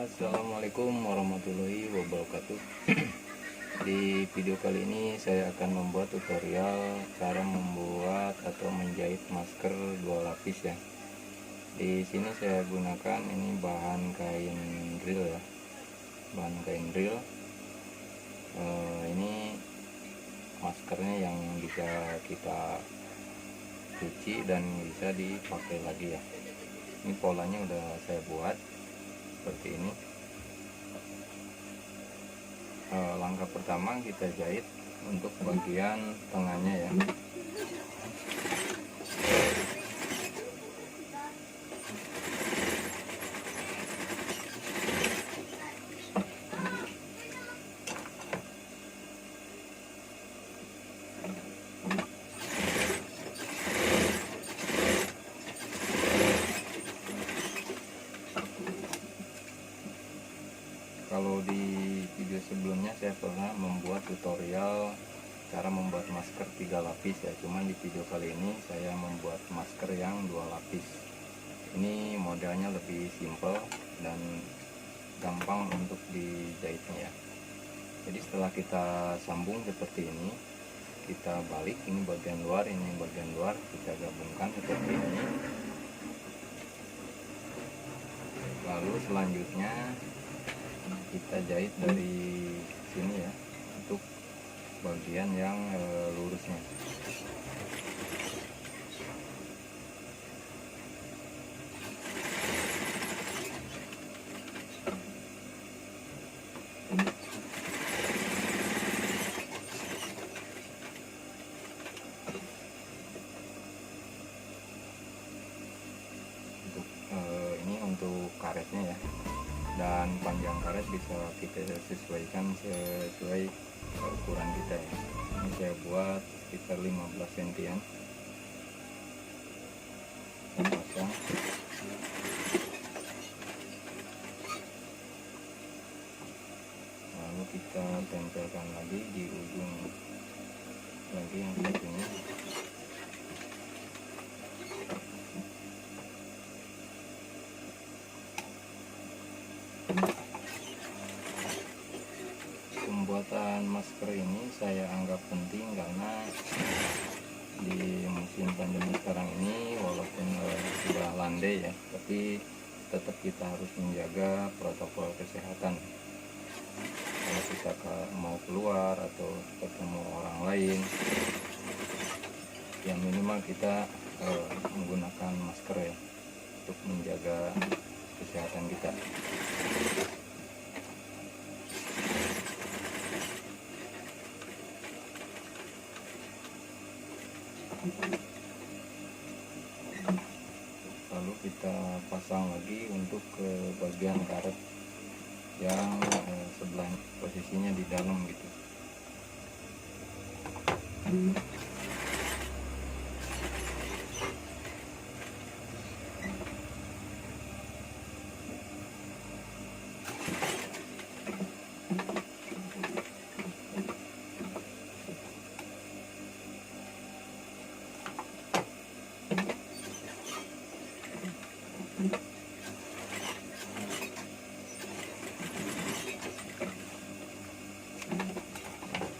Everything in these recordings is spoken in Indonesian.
Assalamualaikum warahmatullahi wabarakatuh. Di video kali ini saya akan membuat tutorial cara membuat atau menjahit masker dua lapis ya. Di sini saya gunakan ini bahan kain drill ya, bahan kain drill. Ini maskernya yang bisa kita cuci dan bisa dipakai lagi ya. Ini polanya udah saya buat seperti ini. Langkah pertama kita jahit untuk bagian tengahnya ya. Kalau di video sebelumnya saya pernah membuat tutorial cara membuat masker 3 lapis ya, cuman di video kali ini saya membuat masker yang 2 lapis. Ini modelnya lebih simple dan gampang untuk dijahitnya ya. Jadi setelah kita sambung seperti ini, kita balik, ini bagian luar, ini bagian luar, kita gabungkan seperti ini. Lalu selanjutnya kita jahit dari sini ya, untuk bagian yang lurusnya. Untuk ini untuk karetnya ya, dan panjang karet bisa kita sesuaikan sesuai ukuran kita ya. Ini saya buat sekitar 15 cm. Kita pasang. Lalu kita tempelkan lagi di ujung lagi yang satunya. Pembuatan masker ini saya anggap penting karena di musim pandemi sekarang ini walaupun sudah landai ya, tapi tetap kita harus menjaga protokol kesehatan. Kalau kita mau keluar atau ketemu orang lain, yang minimal kita menggunakan masker ya, untuk menjaga kesehatan kita. Lalu kita pasang lagi untuk ke bagian karet yang sebelah posisinya di dalam gitu.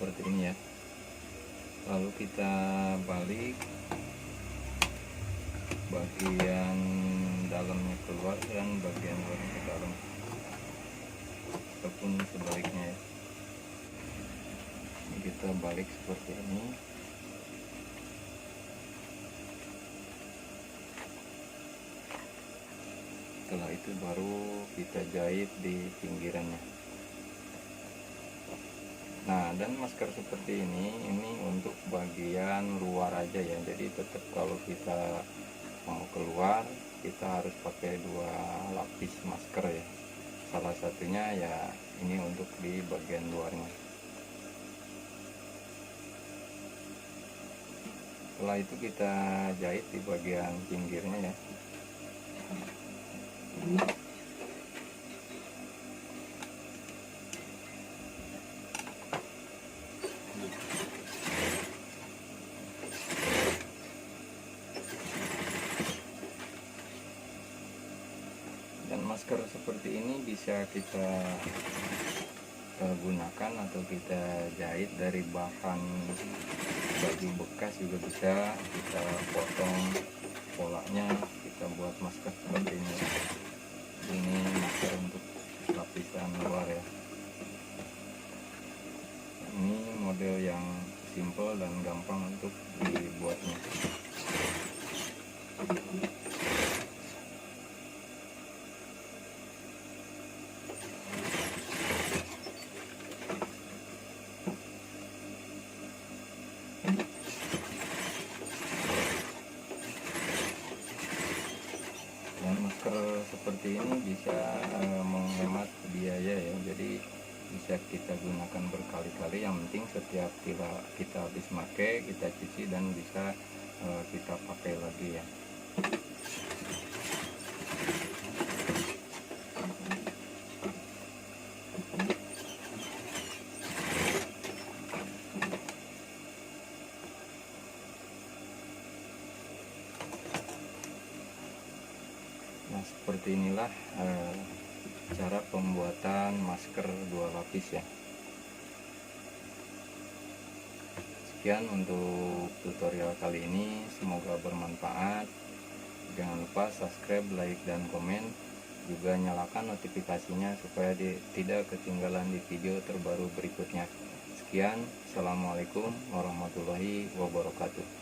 Seperti ini ya. Lalu kita balik, bagian dalamnya keluar dan bagian luarnya ke dalam, ataupun sebaliknya ya. Ini kita balik seperti ini. Setelah itu baru kita jahit di pinggirannya. Nah, dan masker seperti ini untuk bagian luar aja ya. Jadi tetap kalau kita mau keluar, kita harus pakai 2 lapis masker ya. Salah satunya ya ini untuk di bagian luarnya. Setelah itu kita jahit di bagian pinggirnya ya. masker seperti seperti ini bisa kita gunakan atau kita jahit dari bahan baju bekas juga bisa. Kita potong polanya, kita buat masker seperti ini. Ini masker untuk lapisan luar ya. Ini model yang simple dan gampang untuk dibuatnya. Dan masker seperti ini bisa menghemat biaya ya, jadi bisa kita gunakan berkali-kali. Yang penting setiap kita habis pakai, kita cuci dan bisa kita pakai lagi ya. Nah, seperti inilah cara pembuatan masker 2 lapis ya. Sekian untuk tutorial kali ini, semoga bermanfaat. Jangan lupa subscribe, like, dan komen. Juga nyalakan notifikasinya supaya tidak ketinggalan di video terbaru berikutnya. Sekian, assalamualaikum warahmatullahi wabarakatuh.